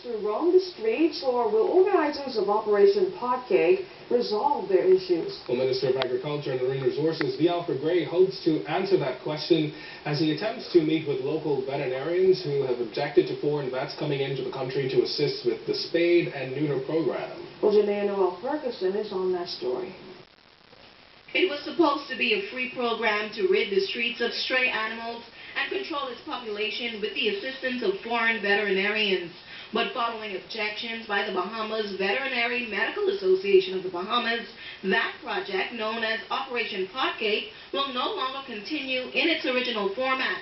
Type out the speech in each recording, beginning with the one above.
to roam the streets, or will organizers of Operation Potcake resolve their issues? Well, Minister of Agriculture and Marine Resources, Alfred hopes to answer that question as he attempts to meet with local veterinarians who have objected to foreign vets coming into the country to assist with the spade and neuter program. Well, Ferguson is on that story. It was supposed to be a free program to rid the streets of stray animals and control its population with the assistance of foreign veterinarians. But following objections by the Bahamas Veterinary Medical Association of the Bahamas, that project, known as Operation Potcake, will no longer continue in its original format.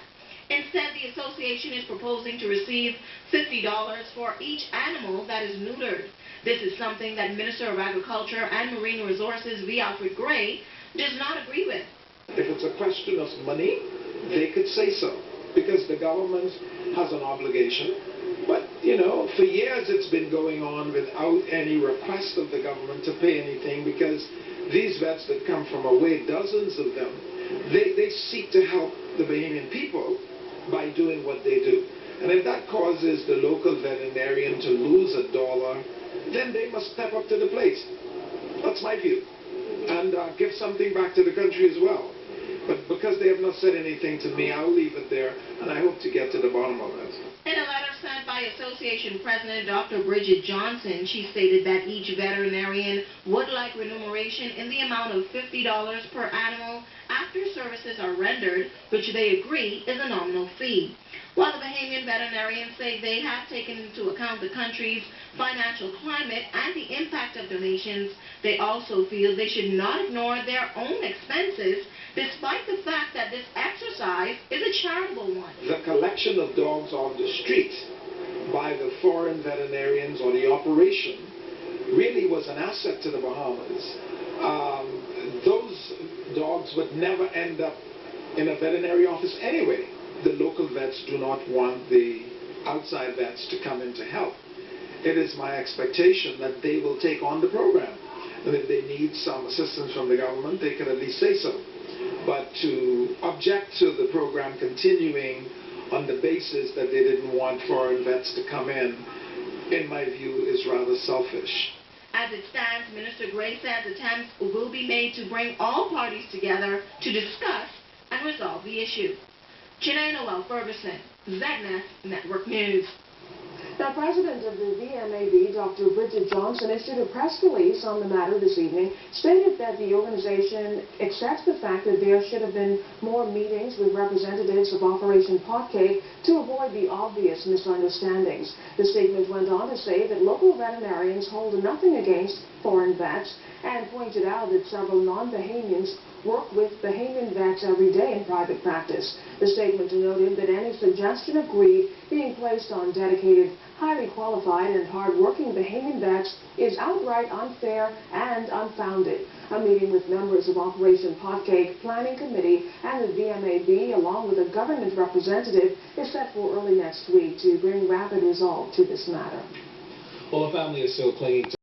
Instead, the association is proposing to receive $50 for each animal that is neutered. This is something that Minister of Agriculture and Marine Resources, Alfred, does not agree with. If it's a question of money, they could say so, because the government has an obligation. But, you know, for years it's been going on without any request of the government to pay anything, because these vets that come from away, dozens of them, they seek to help the Bahamian people by doing what they do. And if that causes the local veterinarian to lose $1, then they must step up to the plate. That's my view. And give something back to the country as well. But because they have not said anything to me, I'll leave it there, and I hope to get to the bottom of it. In a letter sent by Association President Dr. Bridget Johnson, she stated that each veterinarian would like remuneration in the amount of $50 per animal after services are rendered, which they agree is a nominal fee. While the Bahamian veterinarians say they have taken into account the country's financial climate and the impact of donations, they also feel they should not ignore their own expenses, despite the fact that this exercise is a charitable one. The collection of dogs on the street by the foreign veterinarians, or the operation, really was an asset to the Bahamas. Those dogs would never end up in a veterinary office anyway. The local vets do not want the outside vets to come in to help. It is my expectation that they will take on the program. And if they need some assistance from the government, they can at least say so. But to object to the program continuing on the basis that they didn't want foreign vets to come in my view, is rather selfish. As it stands, Minister Gray says attempts will be made to bring all parties together to discuss and resolve the issue. Ferguson, ZNS Network News. Now, President of the VMAB, Dr. Bridget Johnson, issued a press release on the matter this evening, stated that the organization accepts the fact that there should have been more meetings with representatives of Operation Potcake to avoid the obvious misunderstandings. The statement went on to say that local veterinarians hold nothing against foreign vets, and pointed out that several non-Bahamians work with Bahamian vets every day in private practice. The statement noted that any suggestion of greed being placed on dedicated, highly qualified and hard-working Bahamian vets is outright unfair and unfounded. A meeting with members of Operation Potcake Planning Committee and the VMAB, along with a government representative, is set for early next week to bring rapid resolve to this matter. Well, the family is still clinging to